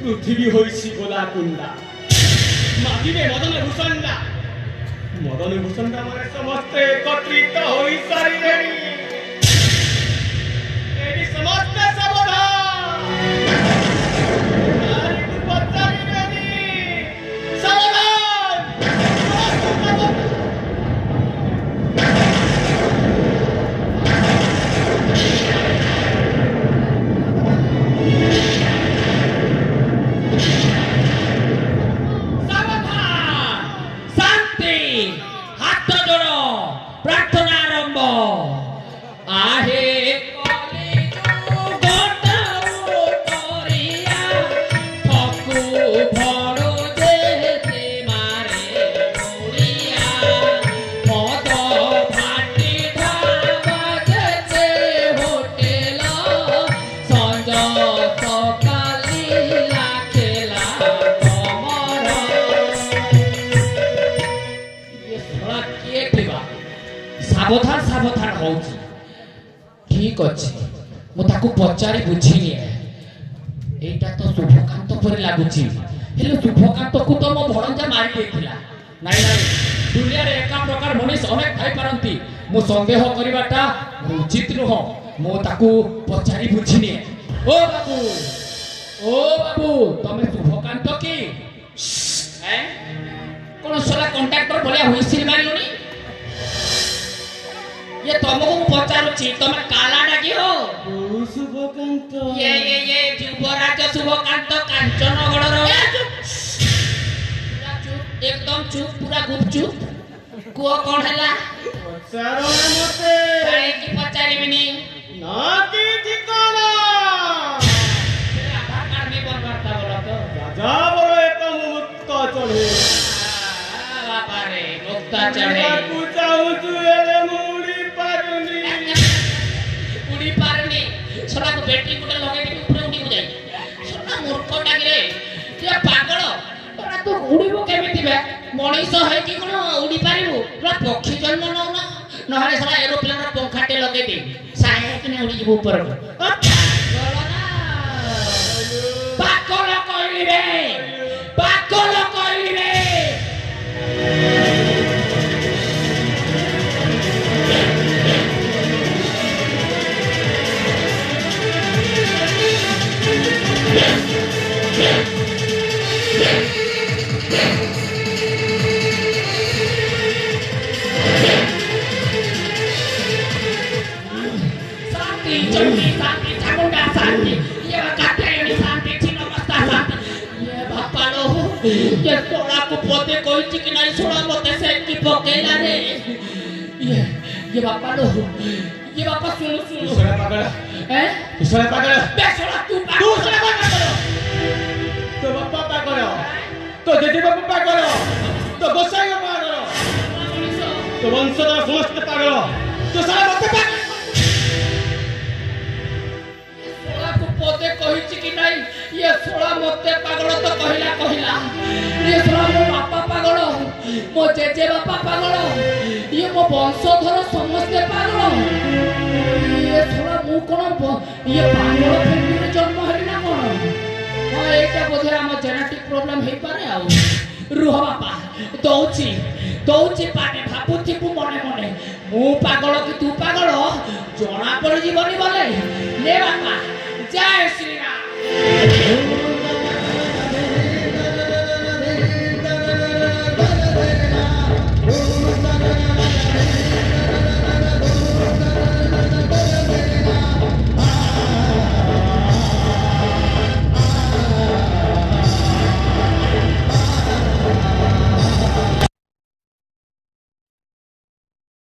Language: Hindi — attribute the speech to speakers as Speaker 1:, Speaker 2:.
Speaker 1: पृथ्वी होइसी गोला कुंडा माटी में मदन भूषण माने समस्ते एकत्रित होई सारिलेनी एडी समस्ते सावधान नारी को पचारी देनी सावधान
Speaker 2: सावधान सावधान हो ठीक अच्छे मुझे पचारि बुझीनी एटा तो शुभकांत पर लगुच शुभकांत को तो मो भणजा मारी देथिला नाई नाई दुनिया रे एका प्रकार मनीष अनेक थाई पारंती मु संदेह करबाटा उचित नुह मो ताकू पचारि बुझीनी ओ बाबू तमे शुभकांत की हैं कोन सला कांट्राक्टर भलिया हुइसिल मारिलोनी ये तुमको पचारुची तुम काला डाकी हो
Speaker 1: शुभकांत
Speaker 2: ये युवराज शुभकांत कांचनगढ़ एकदम चुप पूरा गुपचुप कुओ कौन हैला
Speaker 1: पचारो मते
Speaker 2: काहे की पचारिबिनी
Speaker 1: ना की ठिकाना
Speaker 2: आधार कार्ड में बनवाता बोला तो
Speaker 1: राजा बोलो एक मुक्त चढ़े
Speaker 2: बाबा रे मुक्त चढ़े
Speaker 1: पूजा उजुएले मुड़ी पारुनी
Speaker 2: सला को बेटी गुटे लगे के ऊपर उड़ी जाई सला मूर्ख डागिरे ये पागल तोरा तो उड़ीबो केमिति बे मनीष है कि कोन उड़ी पारिबो तोरा पक्षी जन्म न ना नहले सला एरोप्लेन रो पंखाटे लगे दे साहे कि उड़ी जीवो ऊपर को पागल कहली रे शांति चामुंडा शांति ये कात्यायनी शांति छिन्नमस्ता शांति ये बापालो ये तोड़ा को पोते कोई कि नहीं छोड़ा मते से की पकेला रे ये बापालो ये बापा सुन
Speaker 1: सोला पागल
Speaker 2: हैं
Speaker 1: सोला पागल
Speaker 2: बे सोला तू सोला पागल
Speaker 1: तो बापा पागल तो जेजे बापा पागल तो गोसाई पागल तो वंशधर समस्त पागल तो सारा मते पागल
Speaker 2: पोते कहिछि कि नहीं ये सोला मते पागल तो कहिला ये सोला मो बापा पागल मो जेजे बापा पागल ये मो वंशधर समस्त पागल ये सोला मु कोन ये पागल फैमिली रे जन्म हरि ना कोन हां एटा बोधे हम जेनेटिक प्रॉब्लम हे पारे आ रुह बापा दौची पाटे भाबुथि पु मने मु पागल कि तू पागल जना पड़ जीवनी बोले ले बापा जय श्री राम।